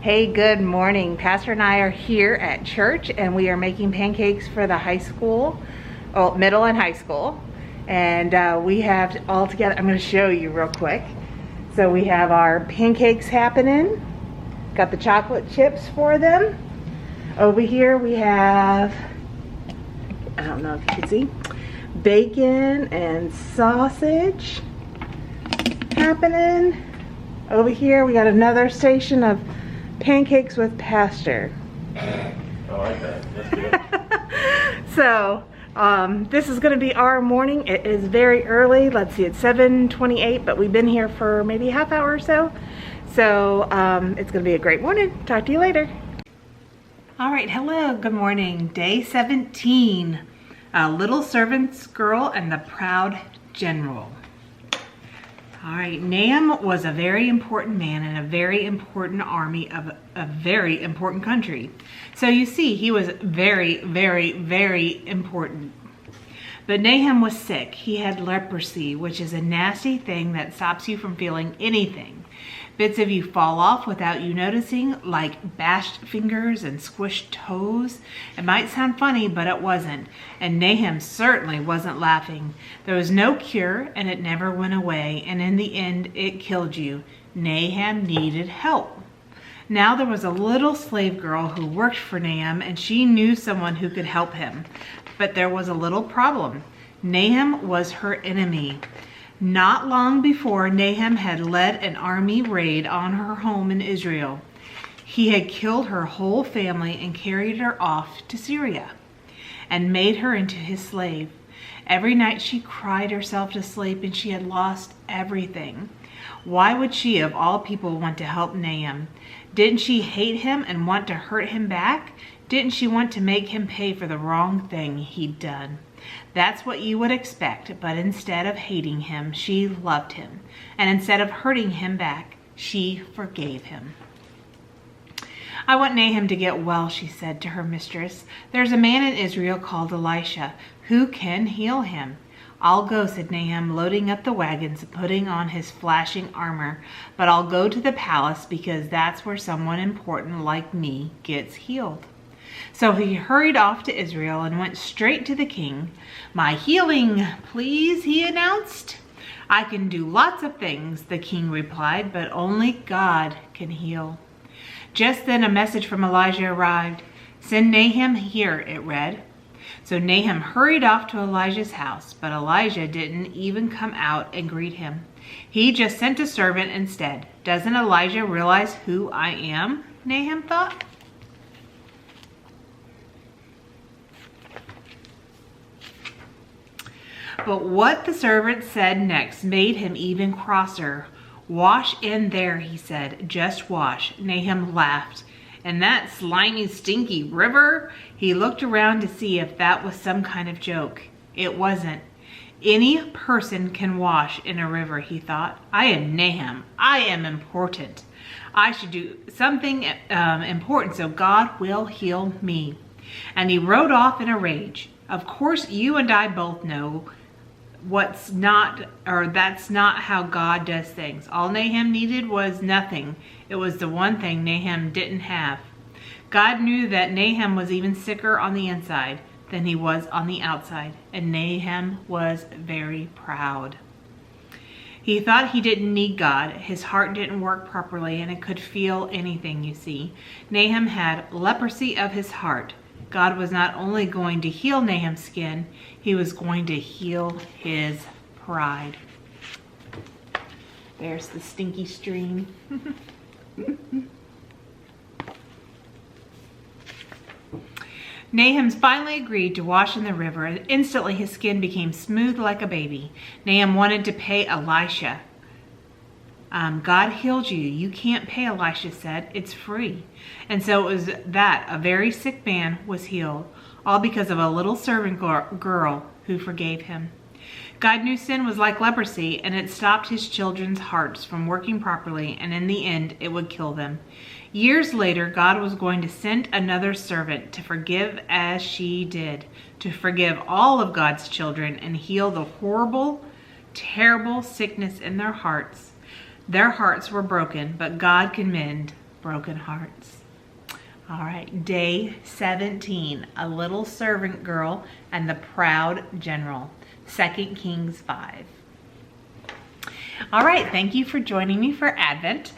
Hey, good morning. Pastor and I are here at church and we are making pancakes for the high school, middle and high school. And we have all together, I'm going to show you real quick. So we have our pancakes happening. Got the chocolate chips for them. Over here we have, I don't know if you can see, bacon and sausage happening. Over here we got another station of pancakes with pasture. I like that. Let's do it. So this is going to be our morning. It is very early. Let's see, it's 7:28, but we've been here for maybe a half hour or so. So it's going to be a great morning. Talk to you later. All right, hello, good morning. Day 17, a little servant's girl and the proud general. All right, Nahum was a very important man in a very important army of a very important country. So you see, he was very, very, very important. But Nahum was sick. He had leprosy, which is a nasty thing that stops you from feeling anything. Bits of you fall off without you noticing, like bashed fingers and squished toes. It might sound funny, but it wasn't. And Nahum certainly wasn't laughing. There was no cure, and it never went away. And in the end, it killed you. Nahum needed help. Now there was a little slave girl who worked for Nahum, and she knew someone who could help him. But there was a little problem. Nahum was her enemy. Not long before, Nahum had led an army raid on her home in Israel. He had killed her whole family and carried her off to Syria and made her into his slave. Every night she cried herself to sleep and she had lost everything. Why would she, of all people, want to help Nahum? Didn't she hate him and want to hurt him back? Didn't she want to make him pay for the wrong thing he'd done? That's what you would expect, but instead of hating him, she loved him. And instead of hurting him back, she forgave him. I want Nahum to get well, she said to her mistress. There's a man in Israel called Elisha. Who can heal him? I'll go, said Nahum, loading up the wagons and putting on his flashing armor. But I'll go to the palace because that's where someone important like me gets healed. So he hurried off to Israel and went straight to the king. My healing, please, he announced. I can do lots of things, the king replied, but only God can heal. Just then a message from Elijah arrived. Send Nahum here, it read. So Nahum hurried off to Elijah's house, but Elijah didn't even come out and greet him. He just sent a servant instead. Doesn't Elijah realize who I am? Nahum thought. But what the servant said next made him even crosser. Wash in there, he said. Just wash. Nahum laughed. And that slimy, stinky river? He looked around to see if that was some kind of joke. It wasn't. Any person can wash in a river, he thought. I am Nahum. I am important. I should do something important so God will heal me. And he rode off in a rage. Of course, you and I both know that's not how God does things. All Nahum needed was nothing. It was the one thing Nahum didn't have. God knew that Nahum was even sicker on the inside than he was on the outside, and Nahum was very proud. He thought he didn't need God. His heart didn't work properly, and it could feel anything, you see. Nahum had leprosy of his heart. God was not only going to heal Nahum's skin, he was going to heal his pride. There's the stinky stream. Nahum finally agreed to wash in the river, and instantly his skin became smooth like a baby. Nahum wanted to pay Elisha. God healed you. You can't pay, Elisha said. It's free. And so it was that a very sick man was healed, all because of a little servant girl who forgave him. God knew sin was like leprosy, and it stopped his children's hearts from working properly, and in the end, it would kill them. Years later, God was going to send another servant to forgive as she did, to forgive all of God's children and heal the horrible, terrible sickness in their hearts. Their hearts were broken, but God can mend broken hearts. All right, day 17, a little servant girl and the proud general, 2 Kings 5. All right, thank you for joining me for Advent.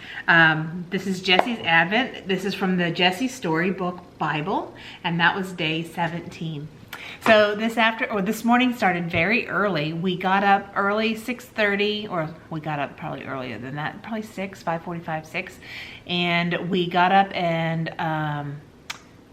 This is Jesse's Advent. This is from the Jesse Storybook Bible, and that was day 17. So this morning started very early. We got up early, 6:30, or we got up probably earlier than that, probably 5:45, 6. And we got up and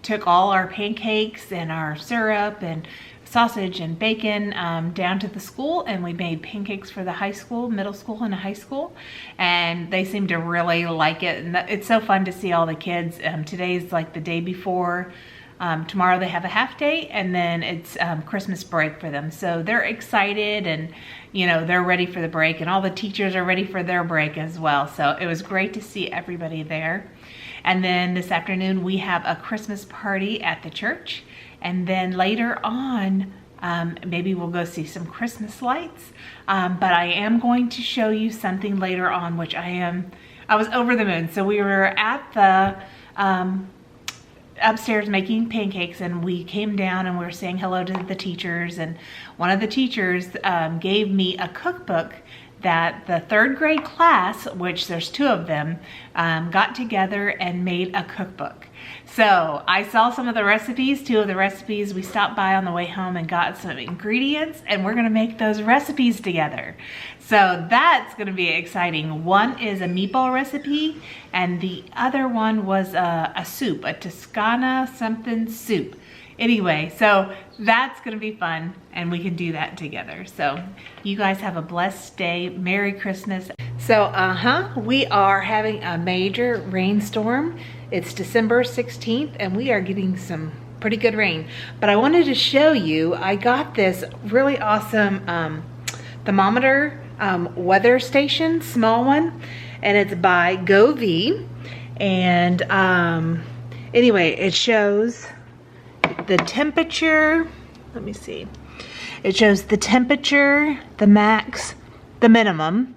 took all our pancakes and our syrup and sausage and bacon down to the school, and we made pancakes for the high school, middle school, and high school, and they seem to really like it. And it's so fun to see all the kids. Today's like the day before. Tomorrow they have a half day, and then it's Christmas break for them. So they're excited, and they're ready for the break, and all the teachers are ready for their break as well. So it was great to see everybody there. And then this afternoon we have a Christmas party at the church. And then later on, maybe we'll go see some Christmas lights. But I am going to show you something later on, which I was over the moon. So we were at the upstairs making pancakes, and we came down and we were saying hello to the teachers. And one of the teachers gave me a cookbook that the 3rd grade class, which there's 2 of them, got together and made a cookbook. So I saw some of the recipes, 2 of the recipes. We stopped by on the way home and got some ingredients, and we're gonna make those recipes together. So that's gonna be exciting. One is a meatball recipe, and the other one was a soup, a Toscana something soup. Anyway, so that's gonna be fun, and we can do that together. So you guys have a blessed day. Merry Christmas. So we are having a major rainstorm. It's December 16th, and we are getting some pretty good rain. But I wanted to show you, I got this really awesome thermometer weather station, small one, and it's by Govee. And anyway, it shows the temperature. Let me see. It shows the temperature, the max, the minimum,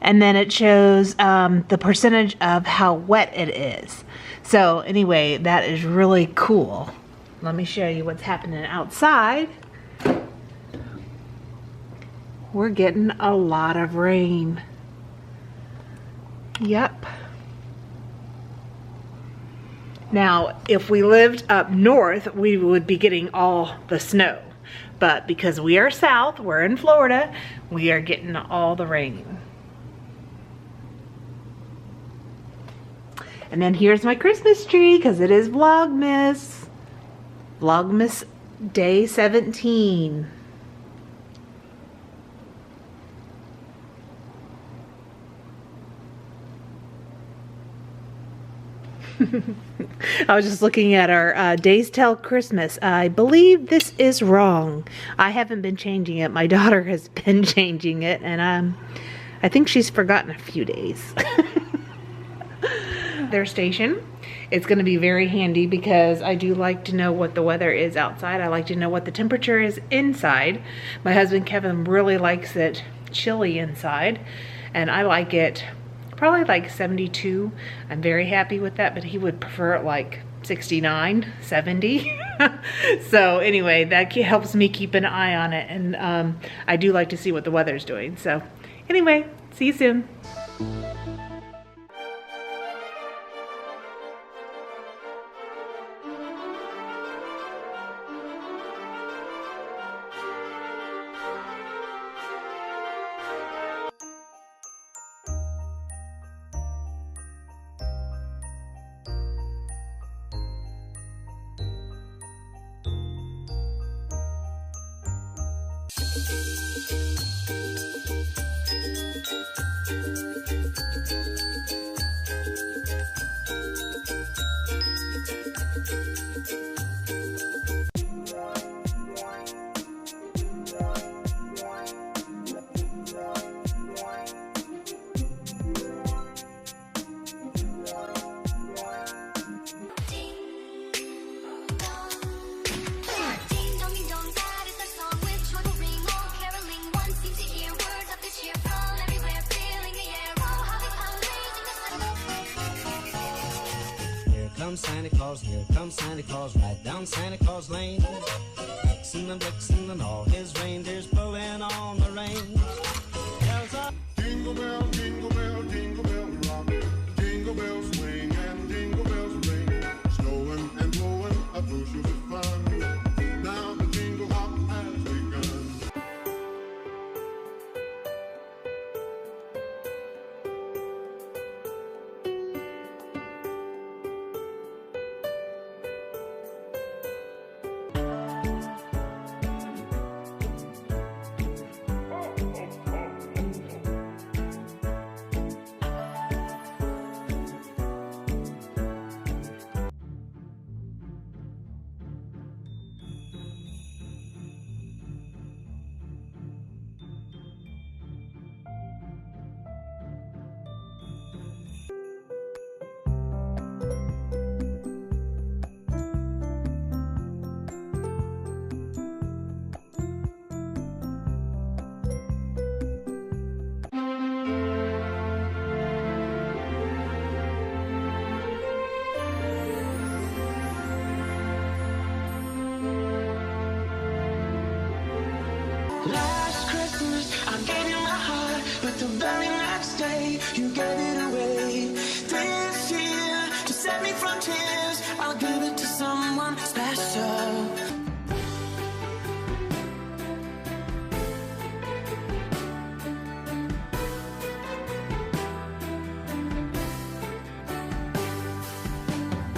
and then it shows the percentage of how wet it is. So anyway, that is really cool. Let me show you what's happening outside. We're getting a lot of rain. Yep. Now, if we lived up north, we would be getting all the snow. But because we are south, we're in Florida, we are getting all the rain. And then here's my Christmas tree, because it is Vlogmas. Vlogmas day 17. I was just looking at our Days Till Christmas. I believe this is wrong. I haven't been changing it. My daughter has been changing it, and I think she's forgotten a few days. Their station. It's going to be very handy because I do like to know what the weather is outside. I like to know what the temperature is inside. My husband Kevin really likes it chilly inside, and I like it probably like 72. I'm very happy with that, but he would prefer it like 69, 70. So anyway, that helps me keep an eye on it, and I do like to see what the weather's doing. So anyway, see you soon. comes Santa Claus, here comes Santa Claus, right down Santa Claus Lane. Vixen and all his reindeers pulling on the reins. Jingle bell, jingle bell, jingle bell rock. Jingle bells swing and jingle bells ring. Snowing and blowing, a bushel of fun. Now the jingle hop has begun. Last Christmas, I gave you my heart, but the very next day, you gave it away.